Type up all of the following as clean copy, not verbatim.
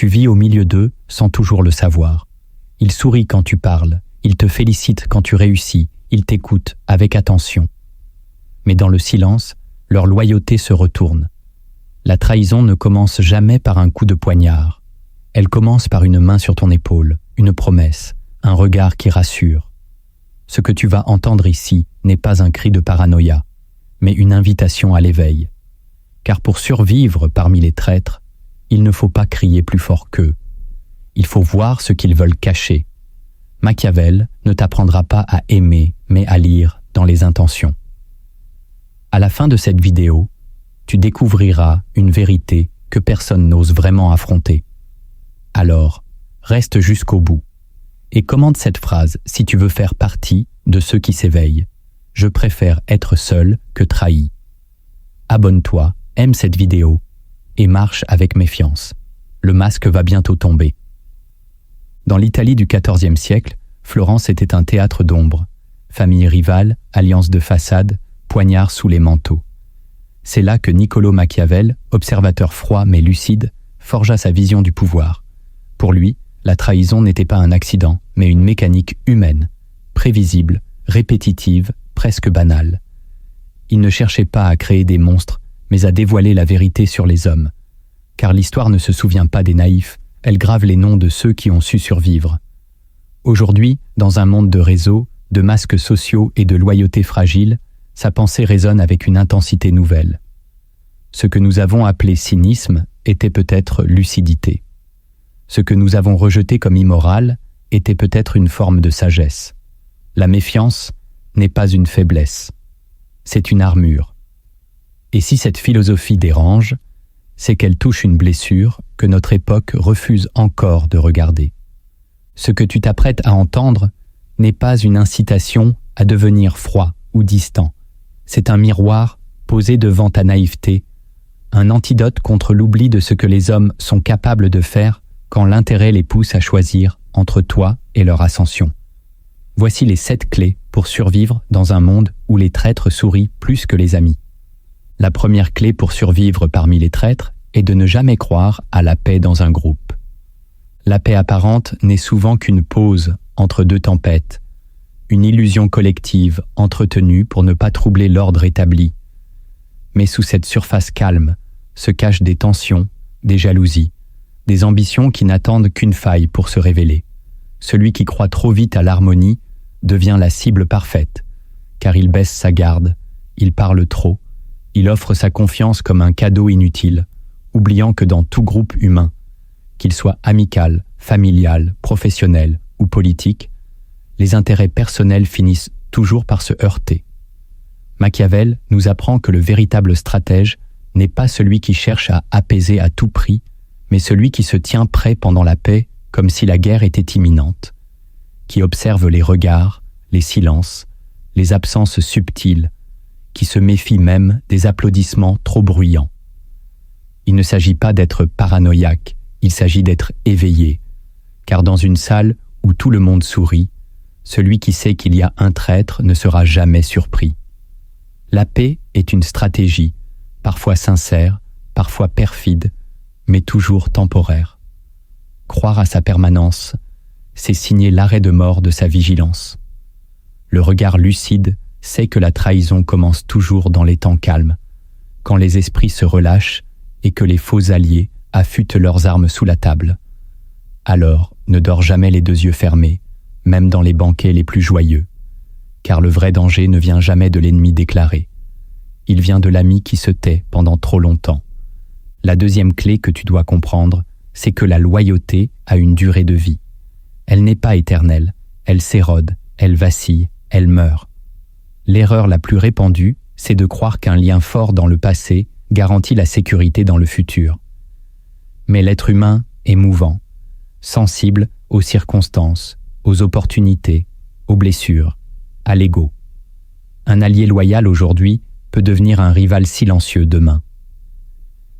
tu vis au milieu d'eux sans toujours le savoir. Ils sourient quand tu parles, ils te félicitent quand tu réussis, ils t'écoutent avec attention. Mais dans le silence, leur loyauté se retourne. La trahison ne commence jamais par un coup de poignard. Elle commence par une main sur ton épaule, une promesse, un regard qui rassure. Ce que tu vas entendre ici n'est pas un cri de paranoïa, mais une invitation à l'éveil. Car pour survivre parmi les traîtres, il ne faut pas crier plus fort qu'eux. Il faut voir ce qu'ils veulent cacher. Machiavel ne t'apprendra pas à aimer, mais à lire dans les intentions. À la fin de cette vidéo, tu découvriras une vérité que personne n'ose vraiment affronter. Alors, reste jusqu'au bout et commente cette phrase si tu veux faire partie de ceux qui s'éveillent. Je préfère être seul que trahi. Abonne-toi, aime cette vidéo et marche avec méfiance. Le masque va bientôt tomber. Dans l'Italie du XIVe siècle, Florence était un théâtre d'ombre. Famille rivale, alliance de façade, poignard sous les manteaux. C'est là que Niccolò Machiavel, observateur froid mais lucide, forgea sa vision du pouvoir. Pour lui, la trahison n'était pas un accident, mais une mécanique humaine, prévisible, répétitive, presque banale. Il ne cherchait pas à créer des monstres, mais à dévoiler la vérité sur les hommes. Car l'histoire ne se souvient pas des naïfs, elle grave les noms de ceux qui ont su survivre. Aujourd'hui, dans un monde de réseaux, de masques sociaux et de loyauté fragile, sa pensée résonne avec une intensité nouvelle. Ce que nous avons appelé cynisme était peut-être lucidité. Ce que nous avons rejeté comme immoral était peut-être une forme de sagesse. La méfiance n'est pas une faiblesse, c'est une armure. Et si cette philosophie dérange, c'est qu'elle touche une blessure que notre époque refuse encore de regarder. Ce que tu t'apprêtes à entendre n'est pas une incitation à devenir froid ou distant. C'est un miroir posé devant ta naïveté, un antidote contre l'oubli de ce que les hommes sont capables de faire quand l'intérêt les pousse à choisir entre toi et leur ascension. Voici les 7 clés pour survivre dans un monde où les traîtres sourient plus que les amis. La première clé pour survivre parmi les traîtres est de ne jamais croire à la paix dans un groupe. La paix apparente n'est souvent qu'une pause entre deux tempêtes, une illusion collective entretenue pour ne pas troubler l'ordre établi. Mais sous cette surface calme se cachent des tensions, des jalousies, des ambitions qui n'attendent qu'une faille pour se révéler. Celui qui croit trop vite à l'harmonie devient la cible parfaite, car il baisse sa garde, il parle trop, il offre sa confiance comme un cadeau inutile, oubliant que dans tout groupe humain, qu'il soit amical, familial, professionnel ou politique, les intérêts personnels finissent toujours par se heurter. Machiavel nous apprend que le véritable stratège n'est pas celui qui cherche à apaiser à tout prix, mais celui qui se tient prêt pendant la paix comme si la guerre était imminente, qui observe les regards, les silences, les absences subtiles, qui se méfie même des applaudissements trop bruyants. Il ne s'agit pas d'être paranoïaque, il s'agit d'être éveillé, car dans une salle où tout le monde sourit, celui qui sait qu'il y a un traître ne sera jamais surpris. La paix est une stratégie, parfois sincère, parfois perfide, mais toujours temporaire. Croire à sa permanence, c'est signer l'arrêt de mort de sa vigilance. Le regard lucide sait que la trahison commence toujours dans les temps calmes, quand les esprits se relâchent et que les faux alliés affûtent leurs armes sous la table. Alors, ne dors jamais les 2 yeux fermés, même dans les banquets les plus joyeux, car le vrai danger ne vient jamais de l'ennemi déclaré. Il vient de l'ami qui se tait pendant trop longtemps. La deuxième clé que tu dois comprendre, c'est que la loyauté a une durée de vie. Elle n'est pas éternelle, elle s'érode, elle vacille, elle meurt. L'erreur la plus répandue, c'est de croire qu'un lien fort dans le passé garantit la sécurité dans le futur. Mais l'être humain est mouvant, sensible aux circonstances, aux opportunités, aux blessures, à l'ego. Un allié loyal aujourd'hui peut devenir un rival silencieux demain.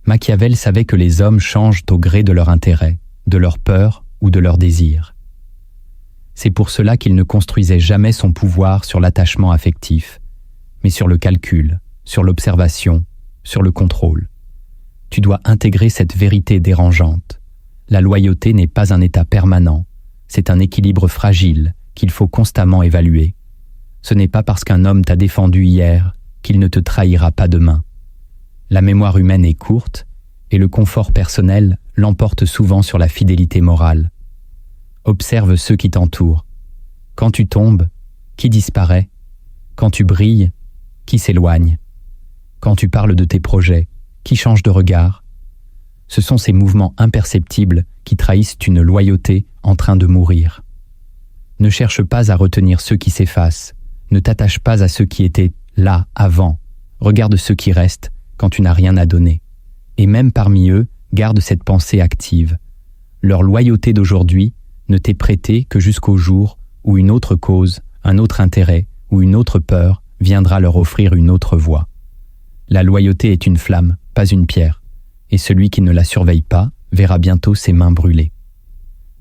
Machiavel savait que les hommes changent au gré de leur intérêt, de leur peur ou de leur désir. C'est pour cela qu'il ne construisait jamais son pouvoir sur l'attachement affectif, mais sur le calcul, sur l'observation, sur le contrôle. Tu dois intégrer cette vérité dérangeante. La loyauté n'est pas un état permanent, c'est un équilibre fragile qu'il faut constamment évaluer. Ce n'est pas parce qu'un homme t'a défendu hier qu'il ne te trahira pas demain. La mémoire humaine est courte et le confort personnel l'emporte souvent sur la fidélité morale. Observe ceux qui t'entourent. Quand tu tombes, qui disparaît? Quand tu brilles, qui s'éloigne? Quand tu parles de tes projets, qui change de regard? Ce sont ces mouvements imperceptibles qui trahissent une loyauté en train de mourir. Ne cherche pas à retenir ceux qui s'effacent, ne t'attache pas à ceux qui étaient là avant. Regarde ceux qui restent quand tu n'as rien à donner. Et même parmi eux, garde cette pensée active. Leur loyauté d'aujourd'hui ne t'est prêtée que jusqu'au jour où une autre cause, un autre intérêt ou une autre peur viendra leur offrir une autre voie. La loyauté est une flamme, pas une pierre, et celui qui ne la surveille pas verra bientôt ses mains brûler.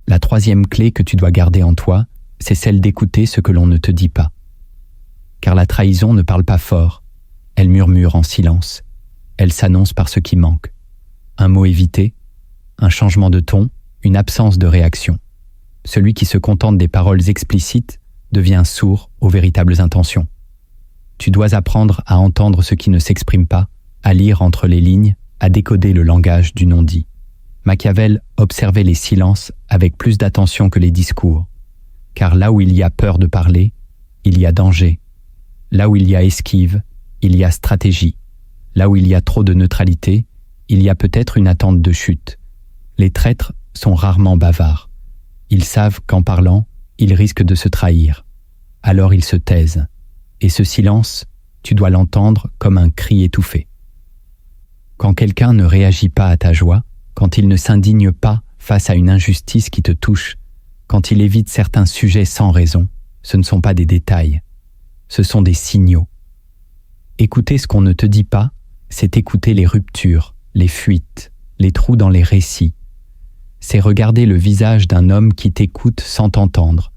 La troisième clé que tu dois garder en toi, c'est celle d'écouter ce que l'on ne te dit pas. Car la trahison ne parle pas fort, elle murmure en silence, elle s'annonce par ce qui manque. Un mot évité, un changement de ton, une absence de réaction. Celui qui se contente des paroles explicites devient sourd aux véritables intentions. Tu dois apprendre à entendre ce qui ne s'exprime pas, à lire entre les lignes, à décoder le langage du non-dit. Machiavel observait les silences avec plus d'attention que les discours, car là où il y a peur de parler, il y a danger. Là où il y a esquive, il y a stratégie. Là où il y a trop de neutralité, il y a peut-être une attente de chute. Les traîtres sont rarement bavards. Ils savent qu'en parlant, ils risquent de se trahir. Alors ils se taisent. Et ce silence, tu dois l'entendre comme un cri étouffé. Quand quelqu'un ne réagit pas à ta joie, quand il ne s'indigne pas face à une injustice qui te touche, quand il évite certains sujets sans raison, ce ne sont pas des détails, ce sont des signaux. Écouter ce qu'on ne te dit pas, c'est écouter les ruptures, les fuites, les trous dans les récits. C'est regarder le visage d'un homme qui t'écoute sans t'entendre,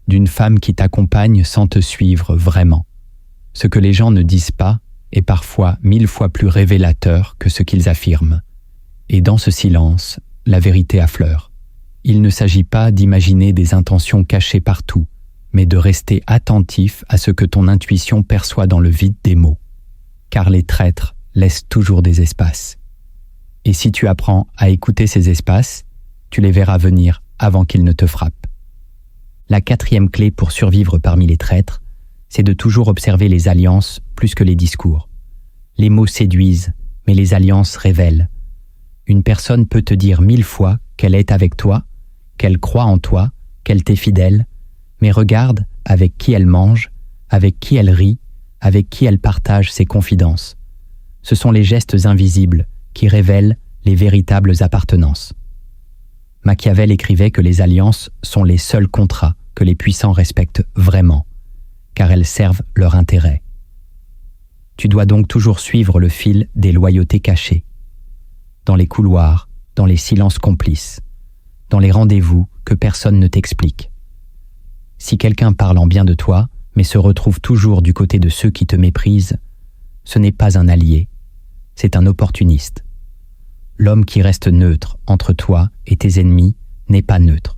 d'une femme qui t'accompagne sans te suivre vraiment. Ce que les gens ne disent pas est parfois 1000 fois plus révélateur que ce qu'ils affirment. Et dans ce silence, la vérité affleure. Il ne s'agit pas d'imaginer des intentions cachées partout, mais de rester attentif à ce que ton intuition perçoit dans le vide des mots. Car les traîtres laissent toujours des espaces. Et si tu apprends à écouter ces espaces, tu les verras venir avant qu'ils ne te frappent. La quatrième clé pour survivre parmi les traîtres, c'est de toujours observer les alliances plus que les discours. Les mots séduisent, mais les alliances révèlent. Une personne peut te dire 1000 fois qu'elle est avec toi, qu'elle croit en toi, qu'elle t'est fidèle, mais regarde avec qui elle mange, avec qui elle rit, avec qui elle partage ses confidences. Ce sont les gestes invisibles qui révèlent les véritables appartenances. Machiavel écrivait que les alliances sont les seuls contrats que les puissants respectent vraiment, car elles servent leur intérêt. Tu dois donc toujours suivre le fil des loyautés cachées. Dans les couloirs, dans les silences complices, dans les rendez-vous que personne ne t'explique. Si quelqu'un parle en bien de toi, mais se retrouve toujours du côté de ceux qui te méprisent, ce n'est pas un allié, c'est un opportuniste. L'homme qui reste neutre entre toi et tes ennemis n'est pas neutre.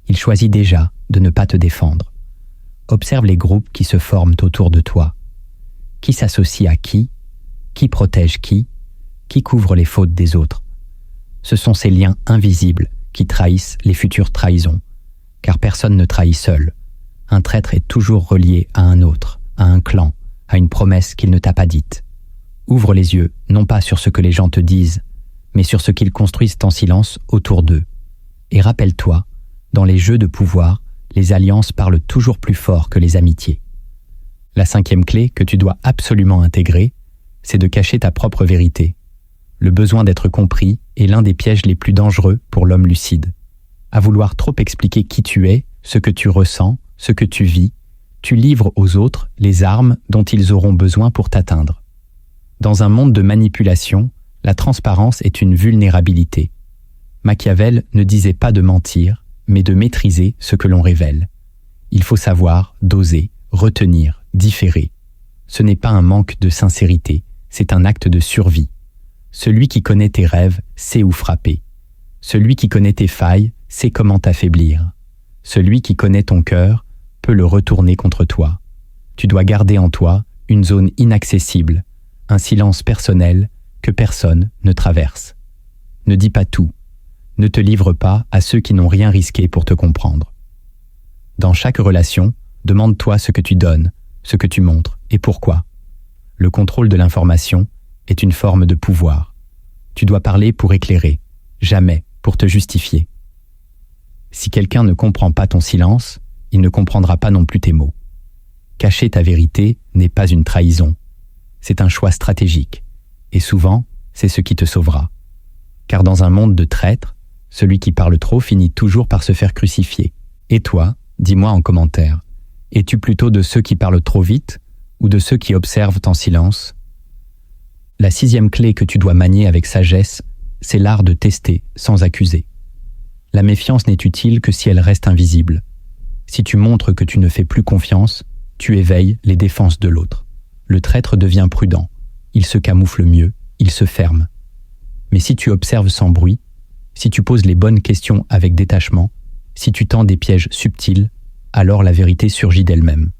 Il choisit déjà de ne pas te défendre. Observe les groupes qui se forment autour de toi. Qui s'associe à qui protège qui couvre les fautes des autres. Ce sont ces liens invisibles qui trahissent les futures trahisons, car personne ne trahit seul. Un traître est toujours relié à un autre, à un clan, à une promesse qu'il ne t'a pas dite. Ouvre les yeux, non pas sur ce que les gens te disent, mais sur ce qu'ils construisent en silence autour d'eux. Et rappelle-toi, dans les jeux de pouvoir, les alliances parlent toujours plus fort que les amitiés. La cinquième clé que tu dois absolument intégrer, c'est de cacher ta propre vérité. Le besoin d'être compris est l'un des pièges les plus dangereux pour l'homme lucide. À vouloir trop expliquer qui tu es, ce que tu ressens, ce que tu vis, tu livres aux autres les armes dont ils auront besoin pour t'atteindre. Dans un monde de manipulation, la transparence est une vulnérabilité. Machiavel ne disait pas de mentir, mais de maîtriser ce que l'on révèle. Il faut savoir, doser, retenir, différer. Ce n'est pas un manque de sincérité, c'est un acte de survie. Celui qui connaît tes rêves sait où frapper. Celui qui connaît tes failles sait comment t'affaiblir. Celui qui connaît ton cœur peut le retourner contre toi. Tu dois garder en toi une zone inaccessible, un silence personnel que personne ne traverse. Ne dis pas tout. Ne te livre pas à ceux qui n'ont rien risqué pour te comprendre. Dans chaque relation, demande-toi ce que tu donnes, ce que tu montres et pourquoi. Le contrôle de l'information est une forme de pouvoir. Tu dois parler pour éclairer, jamais pour te justifier. Si quelqu'un ne comprend pas ton silence, il ne comprendra pas non plus tes mots. Cacher ta vérité n'est pas une trahison. C'est un choix stratégique. Et souvent, c'est ce qui te sauvera. Car dans un monde de traîtres, celui qui parle trop finit toujours par se faire crucifier. Et toi, dis-moi en commentaire, es-tu plutôt de ceux qui parlent trop vite ou de ceux qui observent en silence? La 6e clé que tu dois manier avec sagesse, c'est l'art de tester sans accuser. La méfiance n'est utile que si elle reste invisible. Si tu montres que tu ne fais plus confiance, tu éveilles les défenses de l'autre. Le traître devient prudent. Il se camoufle mieux, il se ferme. Mais si tu observes sans bruit, si tu poses les bonnes questions avec détachement, si tu tends des pièges subtils, alors la vérité surgit d'elle-même.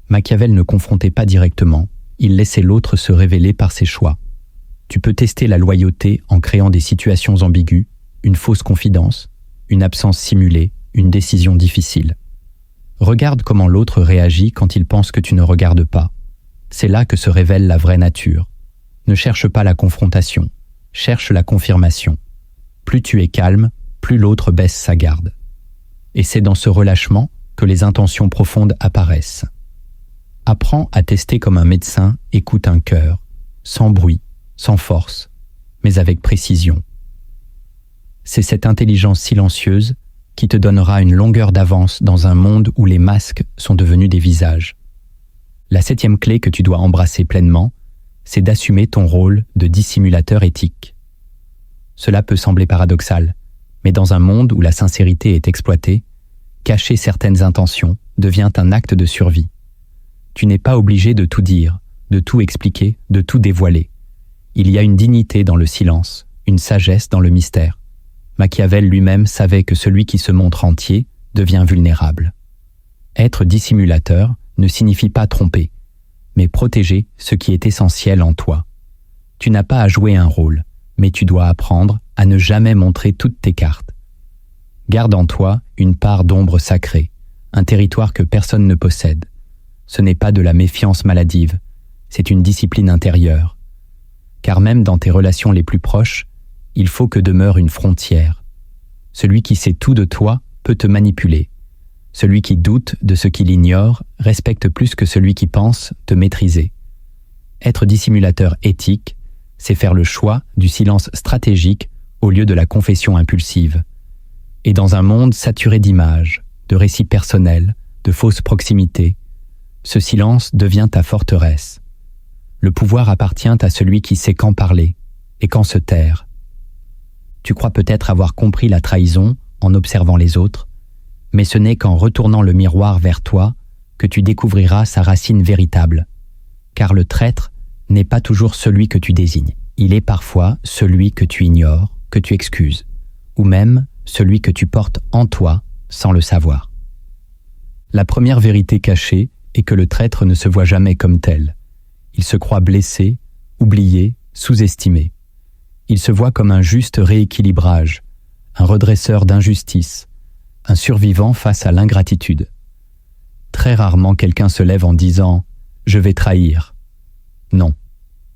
Machiavel ne confrontait pas directement, il laissait l'autre se révéler par ses choix. Tu peux tester la loyauté en créant des situations ambiguës, une fausse confidence, une absence simulée, une décision difficile. Regarde comment l'autre réagit quand il pense que tu ne regardes pas. C'est là que se révèle la vraie nature. Ne cherche pas la confrontation, cherche la confirmation. Plus tu es calme, plus l'autre baisse sa garde. Et c'est dans ce relâchement que les intentions profondes apparaissent. Apprends à tester comme un médecin écoute un cœur, sans bruit, sans force, mais avec précision. C'est cette intelligence silencieuse qui te donnera une longueur d'avance dans un monde où les masques sont devenus des visages. La 7e clé que tu dois embrasser pleinement, c'est d'assumer ton rôle de dissimulateur éthique. Cela peut sembler paradoxal, mais dans un monde où la sincérité est exploitée, cacher certaines intentions devient un acte de survie. Tu n'es pas obligé de tout dire, de tout expliquer, de tout dévoiler. Il y a une dignité dans le silence, une sagesse dans le mystère. Machiavel lui-même savait que celui qui se montre entier devient vulnérable. Être dissimulateur ne signifie pas tromper, mais protéger ce qui est essentiel en toi. Tu n'as pas à jouer un rôle, mais tu dois apprendre à ne jamais montrer toutes tes cartes. Garde en toi une part d'ombre sacrée, un territoire que personne ne possède. Ce n'est pas de la méfiance maladive, c'est une discipline intérieure. Car même dans tes relations les plus proches, il faut que demeure une frontière. Celui qui sait tout de toi peut te manipuler. Celui qui doute de ce qu'il ignore respecte plus que celui qui pense te maîtriser. Être dissimulateur éthique, c'est faire le choix du silence stratégique au lieu de la confession impulsive. Et dans un monde saturé d'images, de récits personnels, de fausses proximités, ce silence devient ta forteresse. Le pouvoir appartient à celui qui sait quand parler et quand se taire. Tu crois peut-être avoir compris la trahison en observant les autres, mais ce n'est qu'en retournant le miroir vers toi que tu découvriras sa racine véritable. Car le traître n'est pas toujours celui que tu désignes. Il est parfois celui que tu ignores, que tu excuses, ou même celui que tu portes en toi sans le savoir. La première vérité cachée est que le traître ne se voit jamais comme tel. Il se croit blessé, oublié, sous-estimé. Il se voit comme un juste rééquilibrage, un redresseur d'injustice, un survivant face à l'ingratitude. Très rarement quelqu'un se lève en disant « je vais trahir ». Non,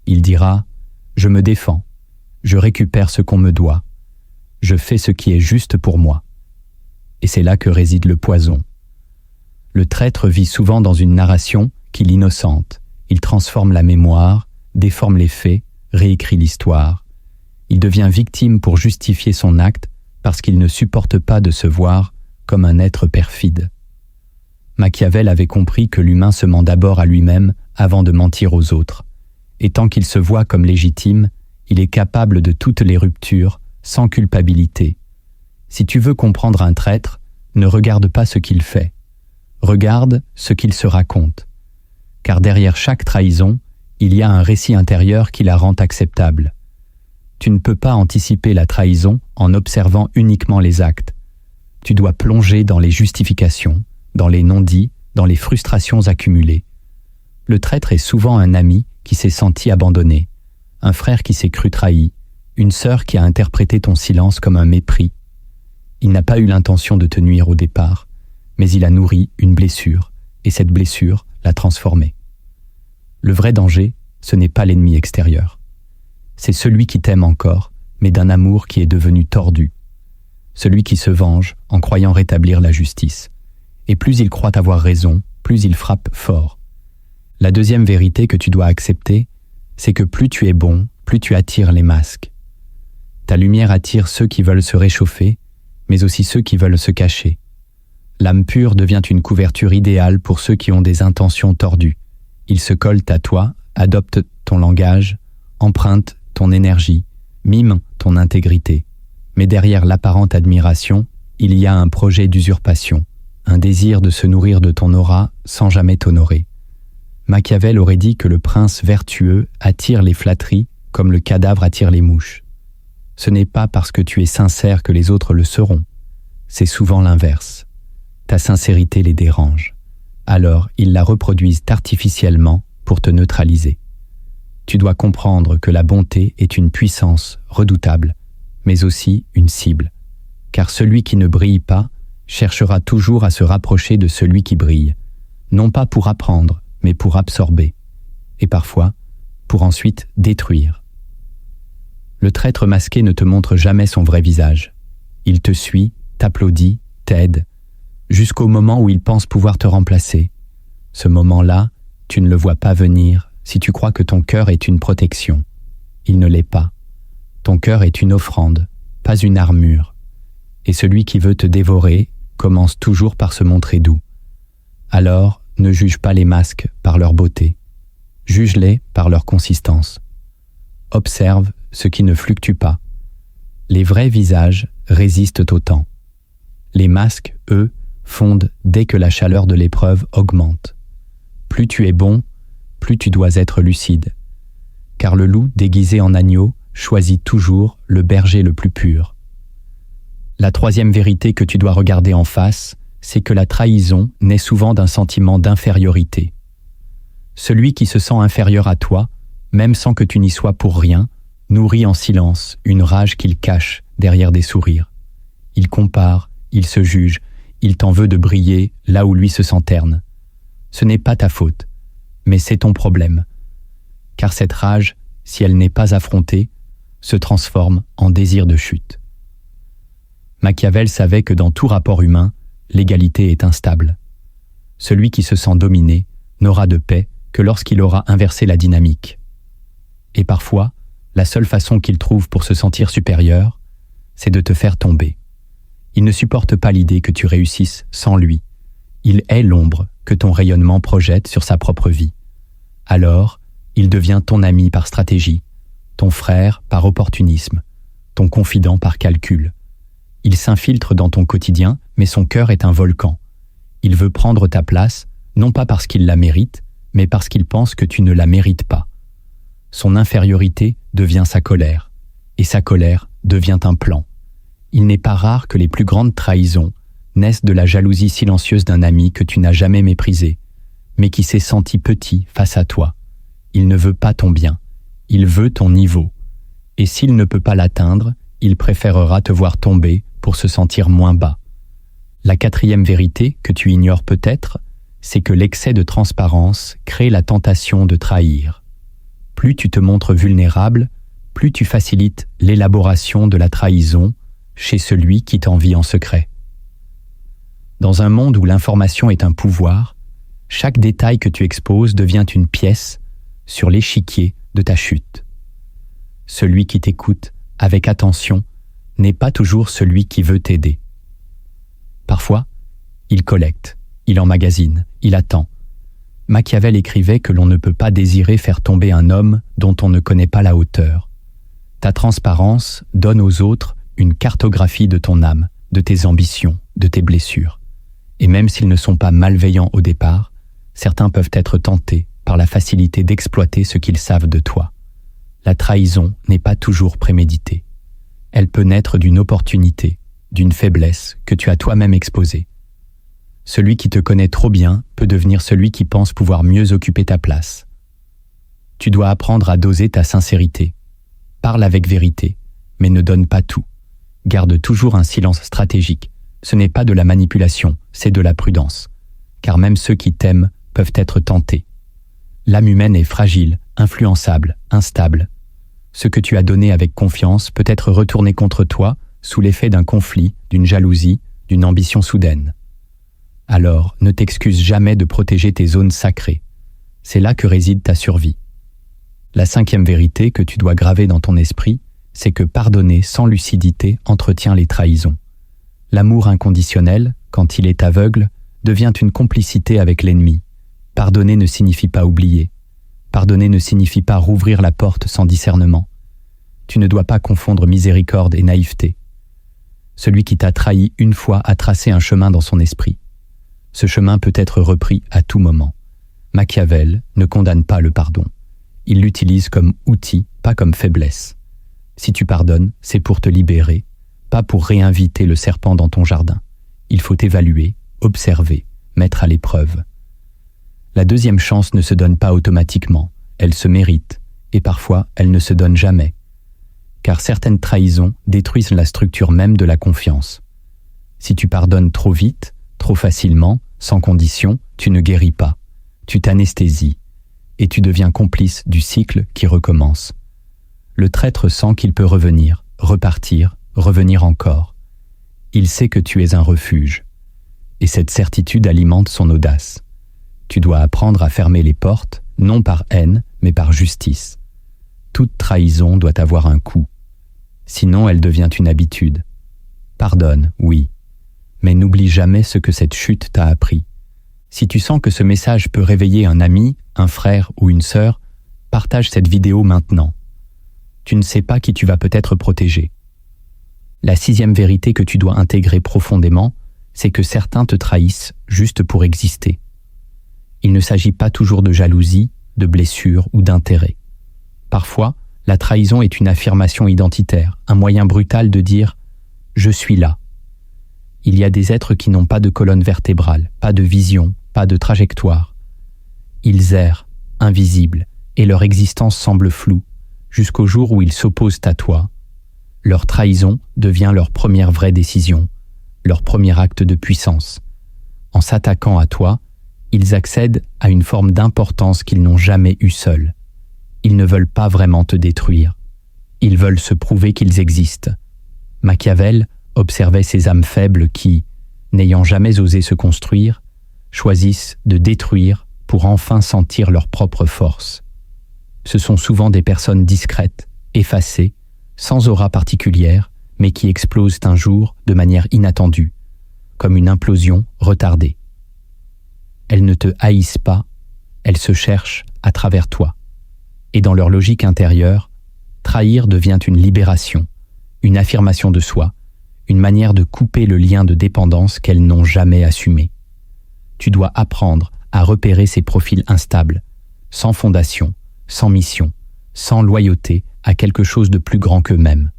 il dira « je me défends, je récupère ce qu'on me doit, je fais ce qui est juste pour moi ». Et c'est là que réside le poison. Le traître vit souvent dans une narration qui l'innocente. Il transforme la mémoire, déforme les faits, réécrit l'histoire. Il devient victime pour justifier son acte parce qu'il ne supporte pas de se voir comme un être perfide. Machiavel avait compris que l'humain se ment d'abord à lui-même avant de mentir aux autres. Et tant qu'il se voit comme légitime, il est capable de toutes les ruptures, sans culpabilité. Si tu veux comprendre un traître, ne regarde pas ce qu'il fait. Regarde ce qu'il se raconte. Car derrière chaque trahison, il y a un récit intérieur qui la rend acceptable. Tu ne peux pas anticiper la trahison en observant uniquement les actes. Tu dois plonger dans les justifications, dans les non-dits, dans les frustrations accumulées. Le traître est souvent un ami qui s'est senti abandonné, un frère qui s'est cru trahi, une sœur qui a interprété ton silence comme un mépris. Il n'a pas eu l'intention de te nuire au départ, mais il a nourri une blessure, et cette blessure l'a transformée. Le vrai danger, ce n'est pas l'ennemi extérieur. C'est celui qui t'aime encore, mais d'un amour qui est devenu tordu. Celui qui se venge en croyant rétablir la justice. Et plus il croit avoir raison, plus il frappe fort. La deuxième vérité que tu dois accepter, c'est que plus tu es bon, plus tu attires les masques. Ta lumière attire ceux qui veulent se réchauffer, mais aussi ceux qui veulent se cacher. L'âme pure devient une couverture idéale pour ceux qui ont des intentions tordues. Ils se collent à toi, adoptent ton langage, empruntent ton énergie, miment ton intégrité. Mais derrière l'apparente admiration, il y a un projet d'usurpation, un désir de se nourrir de ton aura sans jamais t'honorer. Machiavel aurait dit que le prince vertueux attire les flatteries comme le cadavre attire les mouches. Ce n'est pas parce que tu es sincère que les autres le seront. C'est souvent l'inverse. Ta sincérité les dérange. Alors, ils la reproduisent artificiellement pour te neutraliser. Tu dois comprendre que la bonté est une puissance redoutable, mais aussi une cible. Car celui qui ne brille pas cherchera toujours à se rapprocher de celui qui brille, non pas pour apprendre, mais pour absorber, et parfois pour ensuite détruire. Le traître masqué ne te montre jamais son vrai visage. Il te suit, t'applaudit, t'aide, jusqu'au moment où il pense pouvoir te remplacer. Ce moment-là, tu ne le vois pas venir si tu crois que ton cœur est une protection. Il ne l'est pas. Ton cœur est une offrande, pas une armure. Et celui qui veut te dévorer commence toujours par se montrer doux. Alors, ne juge pas les masques par leur beauté. Juge-les par leur consistance. Observe ce qui ne fluctue pas. Les vrais visages résistent au temps. Les masques, eux, fondent dès que la chaleur de l'épreuve augmente. Plus tu es bon, plus tu dois être lucide. Car le loup déguisé en agneau choisit toujours le berger le plus pur. La troisième vérité que tu dois regarder en face, c'est que la trahison naît souvent d'un sentiment d'infériorité. Celui qui se sent inférieur à toi, même sans que tu n'y sois pour rien, nourrit en silence une rage qu'il cache derrière des sourires. Il compare, il se juge, il t'en veut de briller là où lui se sent terne. Ce n'est pas ta faute, mais c'est ton problème. Car cette rage, si elle n'est pas affrontée, se transforme en désir de chute. Machiavel savait que dans tout rapport humain, l'égalité est instable. Celui qui se sent dominé n'aura de paix que lorsqu'il aura inversé la dynamique. Et parfois, la seule façon qu'il trouve pour se sentir supérieur, c'est de te faire tomber. Il ne supporte pas l'idée que tu réussisses sans lui. Il hait l'ombre que ton rayonnement projette sur sa propre vie. Alors, il devient ton ami par stratégie, ton frère par opportunisme, ton confident par calcul. Il s'infiltre dans ton quotidien, mais son cœur est un volcan. Il veut prendre ta place, non pas parce qu'il la mérite, mais parce qu'il pense que tu ne la mérites pas. Son infériorité devient sa colère, et sa colère devient un plan. Il n'est pas rare que les plus grandes trahisons naissent de la jalousie silencieuse d'un ami que tu n'as jamais méprisé, mais qui s'est senti petit face à toi. Il ne veut pas ton bien, il veut ton niveau. Et s'il ne peut pas l'atteindre, il préférera te voir tomber pour se sentir moins bas. La quatrième vérité que tu ignores peut-être, c'est que l'excès de transparence crée la tentation de trahir. Plus tu te montres vulnérable, plus tu facilites l'élaboration de la trahison chez celui qui t'envie en secret. Dans un monde où l'information est un pouvoir, chaque détail que tu exposes devient une pièce sur l'échiquier de ta chute. Celui qui t'écoute avec attention n'est pas toujours celui qui veut t'aider. Parfois, il collecte, il emmagasine, il attend. Machiavel écrivait que l'on ne peut pas désirer faire tomber un homme dont on ne connaît pas la hauteur. Ta transparence donne aux autres une cartographie de ton âme, de tes ambitions, de tes blessures. Et même s'ils ne sont pas malveillants au départ, certains peuvent être tentés par la facilité d'exploiter ce qu'ils savent de toi. La trahison n'est pas toujours préméditée. Elle peut naître d'une opportunité, d'une faiblesse que tu as toi-même exposée. Celui qui te connaît trop bien peut devenir celui qui pense pouvoir mieux occuper ta place. Tu dois apprendre à doser ta sincérité. Parle avec vérité, mais ne donne pas tout. Garde toujours un silence stratégique. Ce n'est pas de la manipulation, c'est de la prudence. Car même ceux qui t'aiment peuvent être tentés. L'âme humaine est fragile, influençable, instable. Ce que tu as donné avec confiance peut être retourné contre toi sous l'effet d'un conflit, d'une jalousie, d'une ambition soudaine. Alors, ne t'excuse jamais de protéger tes zones sacrées. C'est là que réside ta survie. La 5e vérité que tu dois graver dans ton esprit, c'est que pardonner sans lucidité entretient les trahisons. L'amour inconditionnel, quand il est aveugle, devient une complicité avec l'ennemi. Pardonner ne signifie pas oublier. Pardonner ne signifie pas rouvrir la porte sans discernement. Tu ne dois pas confondre miséricorde et naïveté. Celui qui t'a trahi une fois a tracé un chemin dans son esprit. Ce chemin peut être repris à tout moment. Machiavel ne condamne pas le pardon. Il l'utilise comme outil, pas comme faiblesse. Si tu pardonnes, c'est pour te libérer, pas pour réinviter le serpent dans ton jardin. Il faut évaluer, observer, mettre à l'épreuve. La 2e chance ne se donne pas automatiquement, elle se mérite, et parfois elle ne se donne jamais. Car certaines trahisons détruisent la structure même de la confiance. Si tu pardonnes trop vite, trop facilement, sans condition, tu ne guéris pas, tu t'anesthésies, et tu deviens complice du cycle qui recommence. Le traître sent qu'il peut revenir, repartir, revenir encore. Il sait que tu es un refuge, et cette certitude alimente son audace. Tu dois apprendre à fermer les portes, non par haine, mais par justice. Toute trahison doit avoir un coût, sinon elle devient une habitude. Pardonne, oui, mais n'oublie jamais ce que cette chute t'a appris. Si tu sens que ce message peut réveiller un ami, un frère ou une sœur, partage cette vidéo maintenant. Tu ne sais pas qui tu vas peut-être protéger. La 6e vérité que tu dois intégrer profondément, c'est que certains te trahissent juste pour exister. Il ne s'agit pas toujours de jalousie, de blessure ou d'intérêt. Parfois, la trahison est une affirmation identitaire, un moyen brutal de dire « je suis là ». Il y a des êtres qui n'ont pas de colonne vertébrale, pas de vision, pas de trajectoire. Ils errent, invisibles, et leur existence semble floue, jusqu'au jour où ils s'opposent à toi. Leur trahison devient leur première vraie décision, leur premier acte de puissance. En s'attaquant à toi, ils accèdent à une forme d'importance qu'ils n'ont jamais eue seuls. Ils ne veulent pas vraiment te détruire. Ils veulent se prouver qu'ils existent. Machiavel observait ces âmes faibles qui, n'ayant jamais osé se construire, choisissent de détruire pour enfin sentir leur propre force. Ce sont souvent des personnes discrètes, effacées, sans aura particulière, mais qui explosent un jour de manière inattendue, comme une implosion retardée. Elles ne te haïssent pas, elles se cherchent à travers toi. Et dans leur logique intérieure, trahir devient une libération, une affirmation de soi, une manière de couper le lien de dépendance qu'elles n'ont jamais assumé. Tu dois apprendre à repérer ces profils instables, sans fondation, sans mission, sans loyauté à quelque chose de plus grand qu'eux-mêmes.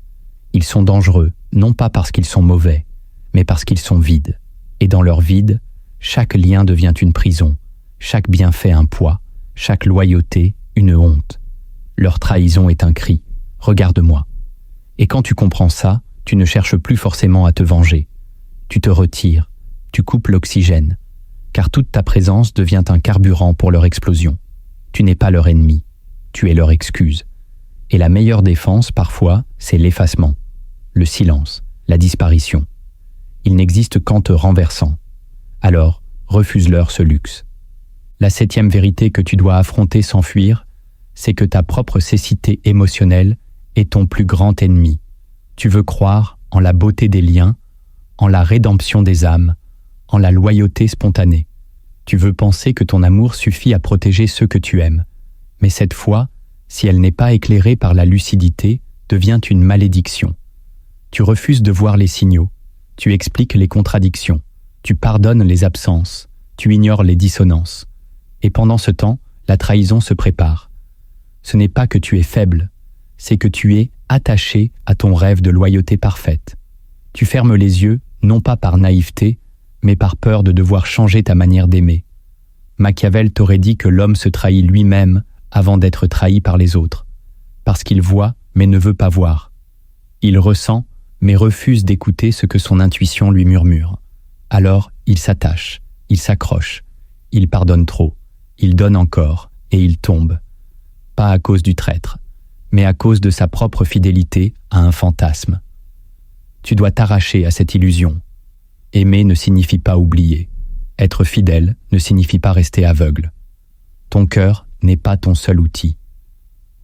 Ils sont dangereux, non pas parce qu'ils sont mauvais, mais parce qu'ils sont vides. Et dans leur vide, chaque lien devient une prison, chaque bienfait un poids, chaque loyauté une honte. Leur trahison est un cri « Regarde-moi ». Et quand tu comprends ça, tu ne cherches plus forcément à te venger. Tu te retires, tu coupes l'oxygène, car toute ta présence devient un carburant pour leur explosion. Tu n'es pas leur ennemi, tu es leur excuse. Et la meilleure défense, parfois, c'est l'effacement, le silence, la disparition. Ils n'existent qu'en te renversant. Alors, refuse-leur ce luxe. La 7e vérité que tu dois affronter sans fuir, c'est que ta propre cécité émotionnelle est ton plus grand ennemi. Tu veux croire en la beauté des liens, en la rédemption des âmes, en la loyauté spontanée. Tu veux penser que ton amour suffit à protéger ceux que tu aimes. Mais cette foi, si elle n'est pas éclairée par la lucidité, devient une malédiction. Tu refuses de voir les signaux, tu expliques les contradictions, tu pardonnes les absences, tu ignores les dissonances. Et pendant ce temps, la trahison se prépare. Ce n'est pas que tu es faible, c'est que tu es attaché à ton rêve de loyauté parfaite. Tu fermes les yeux, non pas par naïveté, mais par peur de devoir changer ta manière d'aimer. Machiavel t'aurait dit que l'homme se trahit lui-même avant d'être trahi par les autres, parce qu'il voit mais ne veut pas voir. Il ressent mais refuse d'écouter ce que son intuition lui murmure. Alors il s'attache, il s'accroche, il pardonne trop, il donne encore et il tombe. Pas à cause du traître, mais à cause de sa propre fidélité à un fantasme. Tu dois t'arracher à cette illusion. Aimer ne signifie pas oublier. Être fidèle ne signifie pas rester aveugle. Ton cœur n'est pas ton seul outil.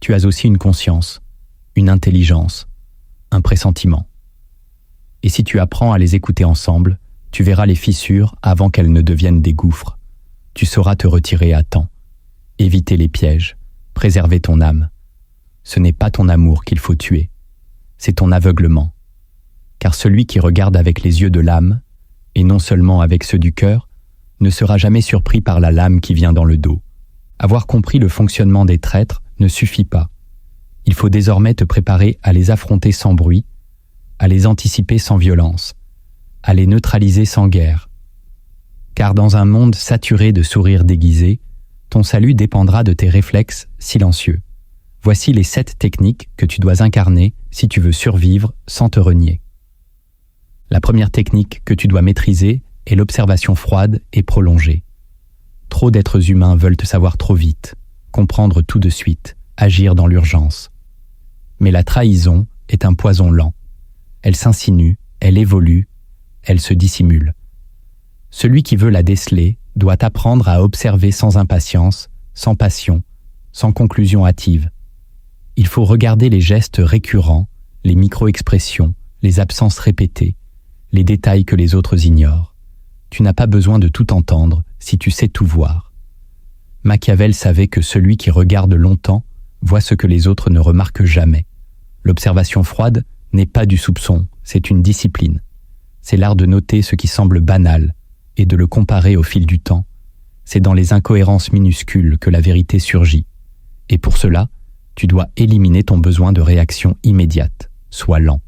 Tu as aussi une conscience, une intelligence, un pressentiment. Et si tu apprends à les écouter ensemble, tu verras les fissures avant qu'elles ne deviennent des gouffres. Tu sauras te retirer à temps, éviter les pièges, préserver ton âme. Ce n'est pas ton amour qu'il faut tuer, c'est ton aveuglement. Car celui qui regarde avec les yeux de l'âme, et non seulement avec ceux du cœur, ne sera jamais surpris par la lame qui vient dans le dos. Avoir compris le fonctionnement des traîtres ne suffit pas. Il faut désormais te préparer à les affronter sans bruit, à les anticiper sans violence, à les neutraliser sans guerre. Car dans un monde saturé de sourires déguisés, ton salut dépendra de tes réflexes silencieux. Voici les 7 techniques que tu dois incarner si tu veux survivre sans te renier. La première technique que tu dois maîtriser est l'observation froide et prolongée. Trop d'êtres humains veulent te savoir trop vite, comprendre tout de suite, agir dans l'urgence. Mais la trahison est un poison lent. Elle s'insinue, elle évolue, elle se dissimule. Celui qui veut la déceler doit apprendre à observer sans impatience, sans passion, sans conclusion hâtive. Il faut regarder les gestes récurrents, les micro-expressions, les absences répétées, les détails que les autres ignorent. Tu n'as pas besoin de tout entendre si tu sais tout voir. Machiavel savait que celui qui regarde longtemps voit ce que les autres ne remarquent jamais. L'observation froide n'est pas du soupçon, c'est une discipline. C'est l'art de noter ce qui semble banal et de le comparer au fil du temps. C'est dans les incohérences minuscules que la vérité surgit. Et pour cela, tu dois éliminer ton besoin de réaction immédiate. Sois lent,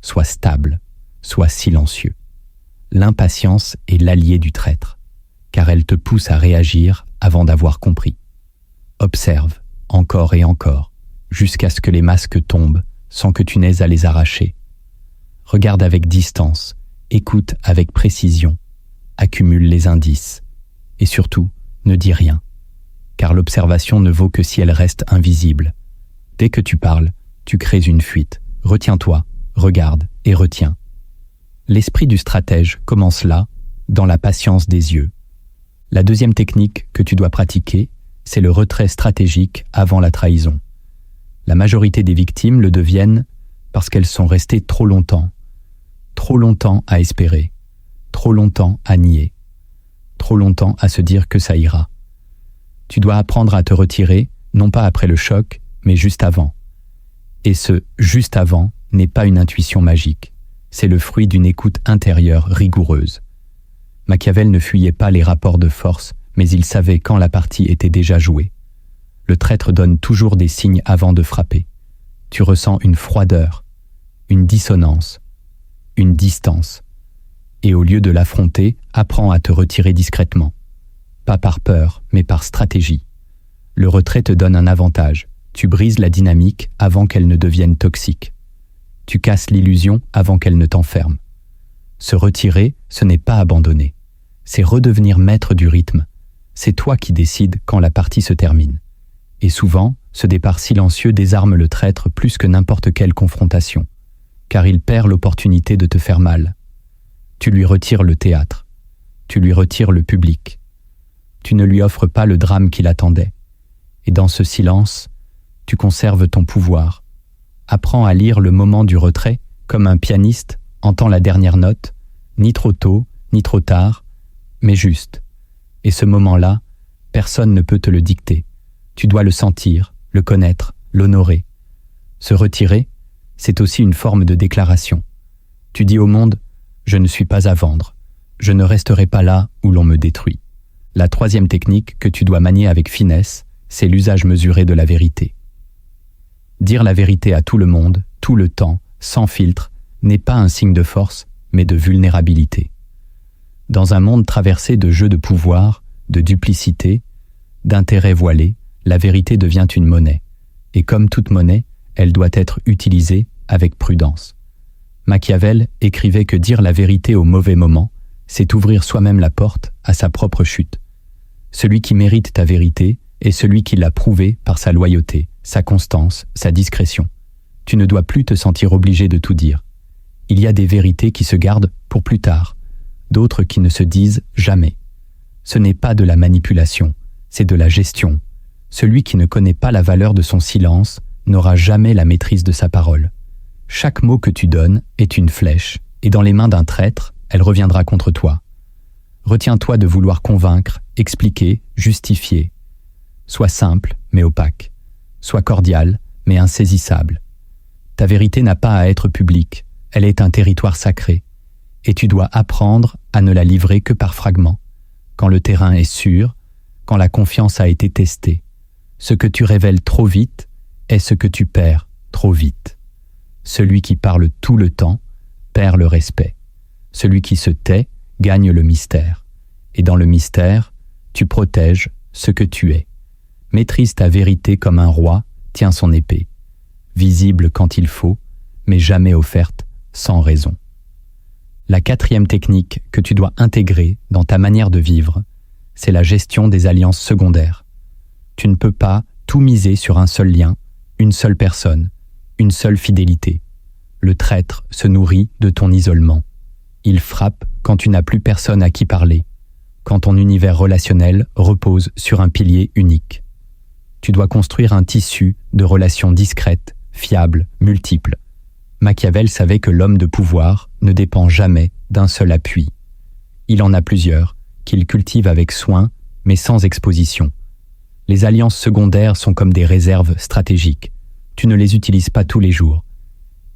sois stable, sois silencieux. L'impatience est l'allié du traître, car elle te pousse à réagir avant d'avoir compris. Observe, encore et encore, jusqu'à ce que les masques tombent sans que tu n'aies à les arracher. Regarde avec distance, écoute avec précision, accumule les indices. Et surtout, ne dis rien, car l'observation ne vaut que si elle reste invisible. Dès que tu parles, tu crées une fuite. Retiens-toi, regarde et retiens. L'esprit du stratège commence là, dans la patience des yeux. La deuxième technique que tu dois pratiquer, c'est le retrait stratégique avant la trahison. La majorité des victimes le deviennent parce qu'elles sont restées trop longtemps à espérer, trop longtemps à nier, trop longtemps à se dire que ça ira. Tu dois apprendre à te retirer, non pas après le choc, mais juste avant. Et ce « juste avant » n'est pas une intuition magique, c'est le fruit d'une écoute intérieure rigoureuse. Machiavel ne fuyait pas les rapports de force, mais il savait quand la partie était déjà jouée. Le traître donne toujours des signes avant de frapper. Tu ressens une froideur, une dissonance, une distance. Et au lieu de l'affronter, apprends à te retirer discrètement. Pas par peur, mais par stratégie. Le retrait te donne un avantage. Tu brises la dynamique avant qu'elle ne devienne toxique. Tu casses l'illusion avant qu'elle ne t'enferme. Se retirer, ce n'est pas abandonner. C'est redevenir maître du rythme. C'est toi qui décides quand la partie se termine. Et souvent, ce départ silencieux désarme le traître plus que n'importe quelle confrontation, car il perd l'opportunité de te faire mal. Tu lui retires le théâtre. Tu lui retires le public. Tu ne lui offres pas le drame qu'il attendait. Et dans ce silence, tu conserves ton pouvoir. Apprends à lire le moment du retrait comme un pianiste entend la dernière note, ni trop tôt, ni trop tard, mais juste. Et ce moment-là, personne ne peut te le dicter. Tu dois le sentir, le connaître, l'honorer. Se retirer, c'est aussi une forme de déclaration. Tu dis au monde « Je ne suis pas à vendre. Je ne resterai pas là où l'on me détruit. » La troisième technique que tu dois manier avec finesse, c'est l'usage mesuré de la vérité. Dire la vérité à tout le monde, tout le temps, sans filtre, n'est pas un signe de force, mais de vulnérabilité. Dans un monde traversé de jeux de pouvoir, de duplicité, d'intérêts voilés, la vérité devient une monnaie. Et comme toute monnaie, elle doit être utilisée avec prudence. Machiavel écrivait que dire la vérité au mauvais moment, c'est ouvrir soi-même la porte à sa propre chute. Celui qui mérite ta vérité est celui qui l'a prouvée par sa loyauté, sa constance, sa discrétion. Tu ne dois plus te sentir obligé de tout dire. Il y a des vérités qui se gardent pour plus tard, d'autres qui ne se disent jamais. Ce n'est pas de la manipulation, c'est de la gestion. Celui qui ne connaît pas la valeur de son silence n'aura jamais la maîtrise de sa parole. Chaque mot que tu donnes est une flèche, et dans les mains d'un traître, elle reviendra contre toi. Retiens-toi de vouloir convaincre, expliquer, justifier. Sois simple, mais opaque. Sois cordial, mais insaisissable. Ta vérité n'a pas à être publique, elle est un territoire sacré, et tu dois apprendre à ne la livrer que par fragments, quand le terrain est sûr, quand la confiance a été testée. Ce que tu révèles trop vite est ce que tu perds trop vite. Celui qui parle tout le temps perd le respect. Celui qui se tait gagne le mystère. Et dans le mystère, tu protèges ce que tu es. Maîtrise ta vérité comme un roi tient son épée. Visible quand il faut, mais jamais offerte sans raison. La quatrième technique que tu dois intégrer dans ta manière de vivre, c'est la gestion des alliances secondaires. Tu ne peux pas tout miser sur un seul lien, une seule personne, une seule fidélité. Le traître se nourrit de ton isolement. Il frappe quand tu n'as plus personne à qui parler, quand ton univers relationnel repose sur un pilier unique. Tu dois construire un tissu de relations discrètes, fiables, multiples. Machiavel savait que l'homme de pouvoir ne dépend jamais d'un seul appui. Il en a plusieurs, qu'il cultive avec soin, mais sans exposition. Les alliances secondaires sont comme des réserves stratégiques. Tu ne les utilises pas tous les jours,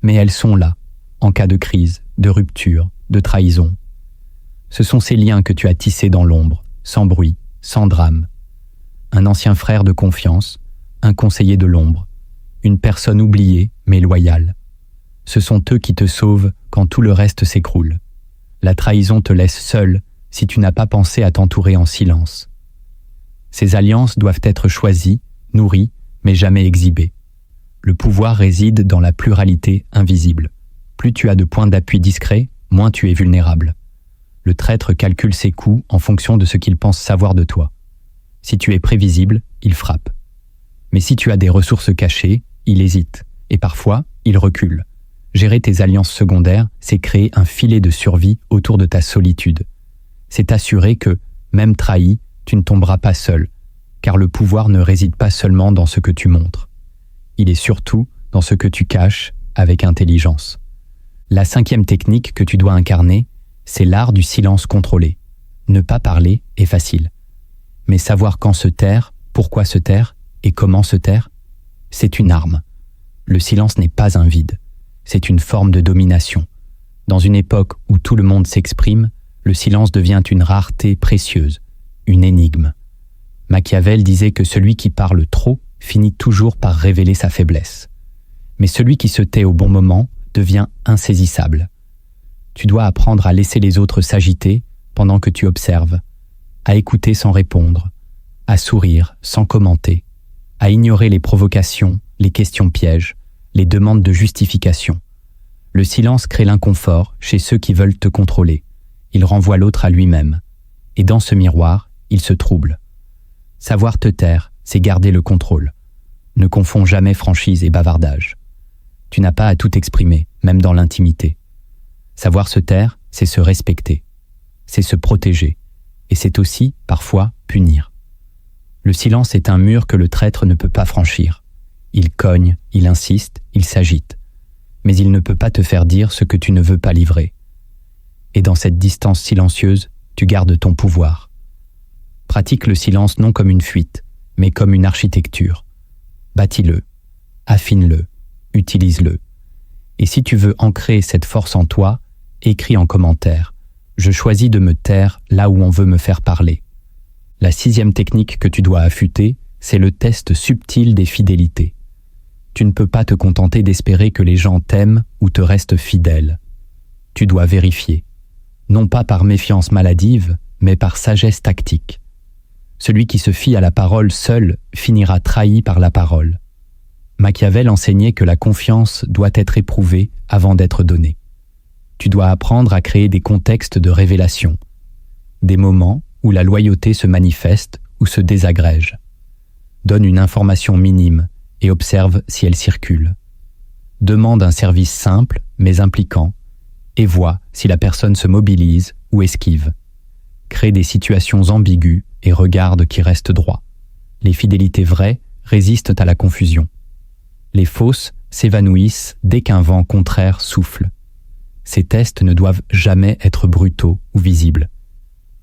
mais elles sont là, en cas de crise, de rupture, de trahison. Ce sont ces liens que tu as tissés dans l'ombre, sans bruit, sans drame. Un ancien frère de confiance, un conseiller de l'ombre, une personne oubliée mais loyale. Ce sont eux qui te sauvent quand tout le reste s'écroule. La trahison te laisse seul si tu n'as pas pensé à t'entourer en silence. Ces alliances doivent être choisies, nourries, mais jamais exhibées. Le pouvoir réside dans la pluralité invisible. Plus tu as de points d'appui discrets, moins tu es vulnérable. Le traître calcule ses coups en fonction de ce qu'il pense savoir de toi. Si tu es prévisible, il frappe. Mais si tu as des ressources cachées, il hésite, et parfois, il recule. Gérer tes alliances secondaires, c'est créer un filet de survie autour de ta solitude. C'est t'assurer que, même trahi, tu ne tomberas pas seul, car le pouvoir ne réside pas seulement dans ce que tu montres. Il est surtout dans ce que tu caches avec intelligence. La cinquième technique que tu dois incarner, c'est l'art du silence contrôlé. Ne pas parler est facile. Mais savoir quand se taire, pourquoi se taire et comment se taire, c'est une arme. Le silence n'est pas un vide, c'est une forme de domination. Dans une époque où tout le monde s'exprime, le silence devient une rareté précieuse, une énigme. Machiavel disait que celui qui parle trop finit toujours par révéler sa faiblesse. Mais celui qui se tait au bon moment devient insaisissable. Tu dois apprendre à laisser les autres s'agiter pendant que tu observes, à écouter sans répondre, à sourire sans commenter, à ignorer les provocations, les questions pièges, les demandes de justification. Le silence crée l'inconfort chez ceux qui veulent te contrôler. Il renvoie l'autre à lui-même. Et dans ce miroir, il se trouble. Savoir te taire, c'est garder le contrôle. Ne confonds jamais franchise et bavardage. Tu n'as pas à tout exprimer, même dans l'intimité. Savoir se taire, c'est se respecter. C'est se protéger. Et c'est aussi, parfois, punir. Le silence est un mur que le traître ne peut pas franchir. Il cogne, il insiste, il s'agite. Mais il ne peut pas te faire dire ce que tu ne veux pas livrer. Et dans cette distance silencieuse, tu gardes ton pouvoir. Pratique le silence non comme une fuite, mais comme une architecture. Bâtis-le, affine-le, utilise-le. Et si tu veux ancrer cette force en toi, écris en commentaire « Je choisis de me taire là où on veut me faire parler ». La sixième technique que tu dois affûter, c'est le test subtil des fidélités. Tu ne peux pas te contenter d'espérer que les gens t'aiment ou te restent fidèles. Tu dois vérifier, non pas par méfiance maladive, mais par sagesse tactique. Celui qui se fie à la parole seul finira trahi par la parole. Machiavel enseignait que la confiance doit être éprouvée avant d'être donnée. Tu dois apprendre à créer des contextes de révélation, des moments où la loyauté se manifeste ou se désagrège. Donne une information minime et observe si elle circule. Demande un service simple mais impliquant et vois si la personne se mobilise ou esquive. Crée des situations ambiguës et regarde qui reste droit. Les fidélités vraies résistent à la confusion. Les fausses s'évanouissent dès qu'un vent contraire souffle. Ces tests ne doivent jamais être brutaux ou visibles.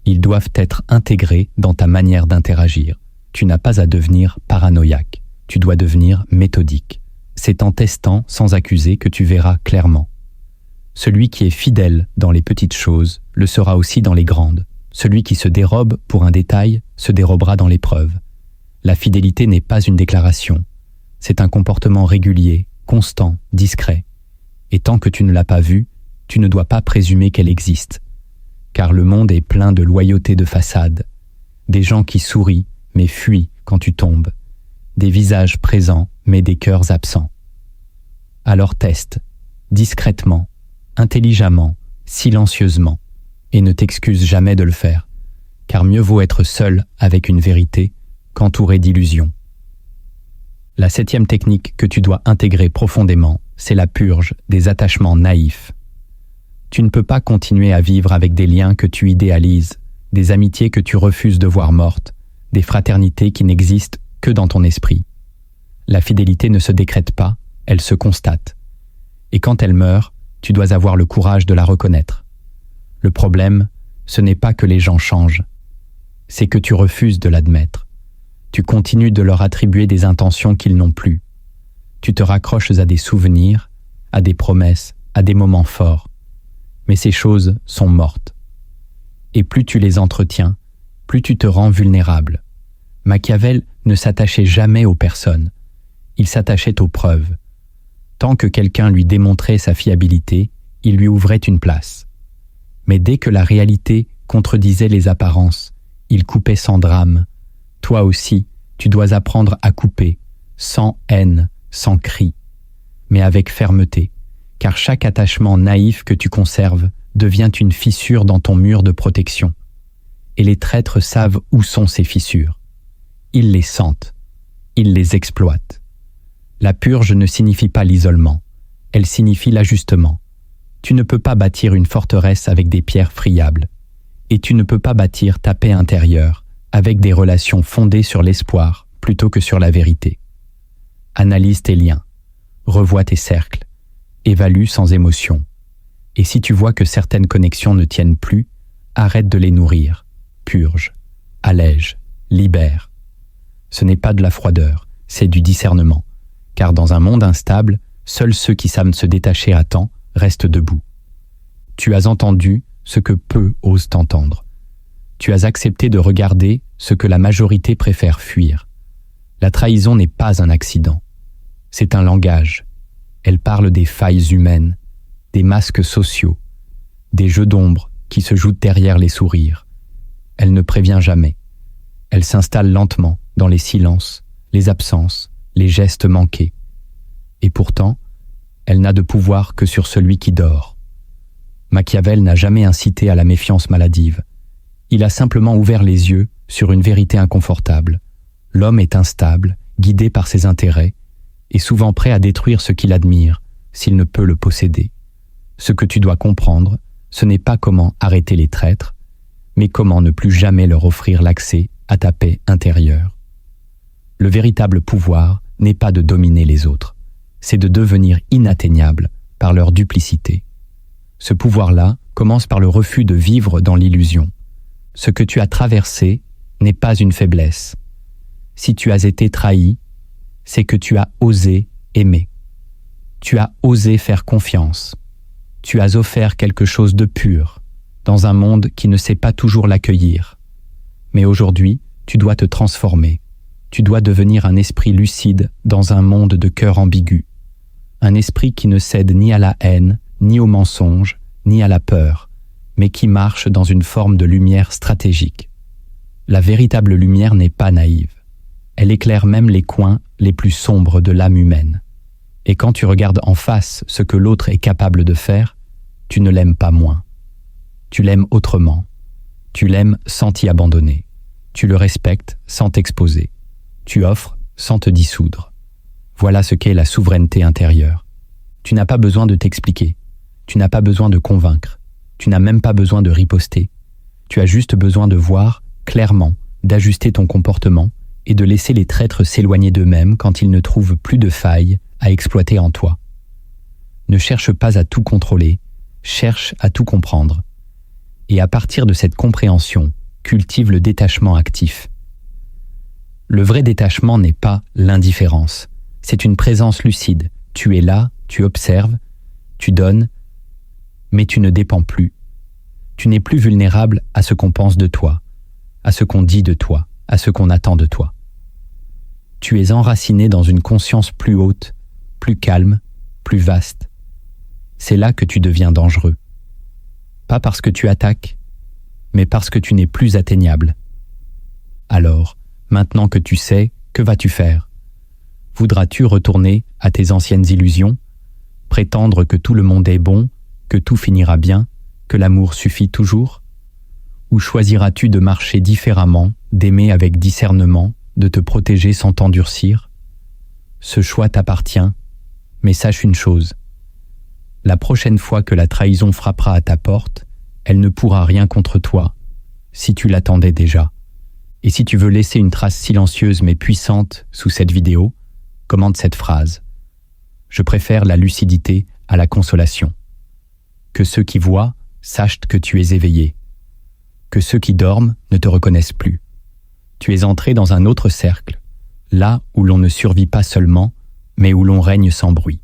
Ils doivent être intégrés dans ta manière d'interagir. Tu n'as pas à devenir paranoïaque, tu dois devenir méthodique. C'est en testant sans accuser que tu verras clairement. Celui qui est fidèle dans les petites choses le sera aussi dans les grandes. Celui qui se dérobe pour un détail se dérobera dans l'épreuve. La fidélité n'est pas une déclaration. C'est un comportement régulier, constant, discret. Et tant que tu ne l'as pas vue, tu ne dois pas présumer qu'elle existe. Car le monde est plein de loyauté de façade. Des gens qui sourient, mais fuient quand tu tombes. Des visages présents, mais des cœurs absents. Alors teste, discrètement, intelligemment, silencieusement, et ne t'excuse jamais de le faire, car mieux vaut être seul avec une vérité qu'entouré d'illusions. La 7e technique que tu dois intégrer profondément, c'est la purge des attachements naïfs. Tu ne peux pas continuer à vivre avec des liens que tu idéalises, des amitiés que tu refuses de voir mortes, des fraternités qui n'existent que dans ton esprit. La fidélité ne se décrète pas, elle se constate. Et quand elle meurt, tu dois avoir le courage de la reconnaître. Le problème, ce n'est pas que les gens changent, c'est que tu refuses de l'admettre. Tu continues de leur attribuer des intentions qu'ils n'ont plus. Tu te raccroches à des souvenirs, à des promesses, à des moments forts. Mais ces choses sont mortes. Et plus tu les entretiens, plus tu te rends vulnérable. Machiavel ne s'attachait jamais aux personnes. Il s'attachait aux preuves. Tant que quelqu'un lui démontrait sa fiabilité, il lui ouvrait une place. Mais dès que la réalité contredisait les apparences, il coupait sans drame. Toi aussi, tu dois apprendre à couper, sans haine, sans cri, mais avec fermeté, car chaque attachement naïf que tu conserves devient une fissure dans ton mur de protection. Et les traîtres savent où sont ces fissures. Ils les sentent, ils les exploitent. La purge ne signifie pas l'isolement, elle signifie l'ajustement. Tu ne peux pas bâtir une forteresse avec des pierres friables, et tu ne peux pas bâtir ta paix intérieure avec des relations fondées sur l'espoir plutôt que sur la vérité. Analyse tes liens, revois tes cercles, évalue sans émotion. Et si tu vois que certaines connexions ne tiennent plus, arrête de les nourrir, purge, allège, libère. Ce n'est pas de la froideur, c'est du discernement, car dans un monde instable, seuls ceux qui savent se détacher à temps restent debout. Tu as entendu ce que peu osent entendre. Tu as accepté de regarder ce que la majorité préfère fuir. La trahison n'est pas un accident. C'est un langage. Elle parle des failles humaines, des masques sociaux, des jeux d'ombre qui se jouent derrière les sourires. Elle ne prévient jamais. Elle s'installe lentement dans les silences, les absences, les gestes manqués. Et pourtant, elle n'a de pouvoir que sur celui qui dort. Machiavel n'a jamais incité à la méfiance maladive. Il a simplement ouvert les yeux sur une vérité inconfortable. L'homme est instable, guidé par ses intérêts, et souvent prêt à détruire ce qu'il admire, s'il ne peut le posséder. Ce que tu dois comprendre, ce n'est pas comment arrêter les traîtres, mais comment ne plus jamais leur offrir l'accès à ta paix intérieure. Le véritable pouvoir n'est pas de dominer les autres, c'est de devenir inatteignable par leur duplicité. Ce pouvoir-là commence par le refus de vivre dans l'illusion. Ce que tu as traversé n'est pas une faiblesse. Si tu as été trahi, c'est que tu as osé aimer. Tu as osé faire confiance. Tu as offert quelque chose de pur, dans un monde qui ne sait pas toujours l'accueillir. Mais aujourd'hui, tu dois te transformer. Tu dois devenir un esprit lucide dans un monde de cœur ambigu. Un esprit qui ne cède ni à la haine, ni au mensonge, ni à la peur, mais qui marche dans une forme de lumière stratégique. La véritable lumière n'est pas naïve. Elle éclaire même les coins les plus sombres de l'âme humaine. Et quand tu regardes en face ce que l'autre est capable de faire, tu ne l'aimes pas moins. Tu l'aimes autrement. Tu l'aimes sans t'y abandonner. Tu le respectes sans t'exposer. Tu offres sans te dissoudre. Voilà ce qu'est la souveraineté intérieure. Tu n'as pas besoin de t'expliquer. Tu n'as pas besoin de convaincre. Tu n'as même pas besoin de riposter. Tu as juste besoin de voir clairement, d'ajuster ton comportement et de laisser les traîtres s'éloigner d'eux-mêmes quand ils ne trouvent plus de failles à exploiter en toi. Ne cherche pas à tout contrôler, cherche à tout comprendre. Et à partir de cette compréhension, cultive le détachement actif. Le vrai détachement n'est pas l'indifférence. C'est une présence lucide. Tu es là, tu observes, tu donnes, mais tu ne dépends plus. Tu n'es plus vulnérable à ce qu'on pense de toi, à ce qu'on dit de toi, à ce qu'on attend de toi. Tu es enraciné dans une conscience plus haute, plus calme, plus vaste. C'est là que tu deviens dangereux. Pas parce que tu attaques, mais parce que tu n'es plus atteignable. Alors, maintenant que tu sais, que vas-tu faire? Voudras-tu retourner à tes anciennes illusions, prétendre que tout le monde est bon, que tout finira bien, que l'amour suffit toujours? Ou choisiras-tu de marcher différemment, d'aimer avec discernement, de te protéger sans t'endurcir? Ce choix t'appartient, mais sache une chose. La prochaine fois que la trahison frappera à ta porte, elle ne pourra rien contre toi, si tu l'attendais déjà. Et si tu veux laisser une trace silencieuse mais puissante sous cette vidéo, commente cette phrase. Je préfère la lucidité à la consolation. Que ceux qui voient sachent que tu es éveillé. Que ceux qui dorment ne te reconnaissent plus. Tu es entré dans un autre cercle, là où l'on ne survit pas seulement, mais où l'on règne sans bruit.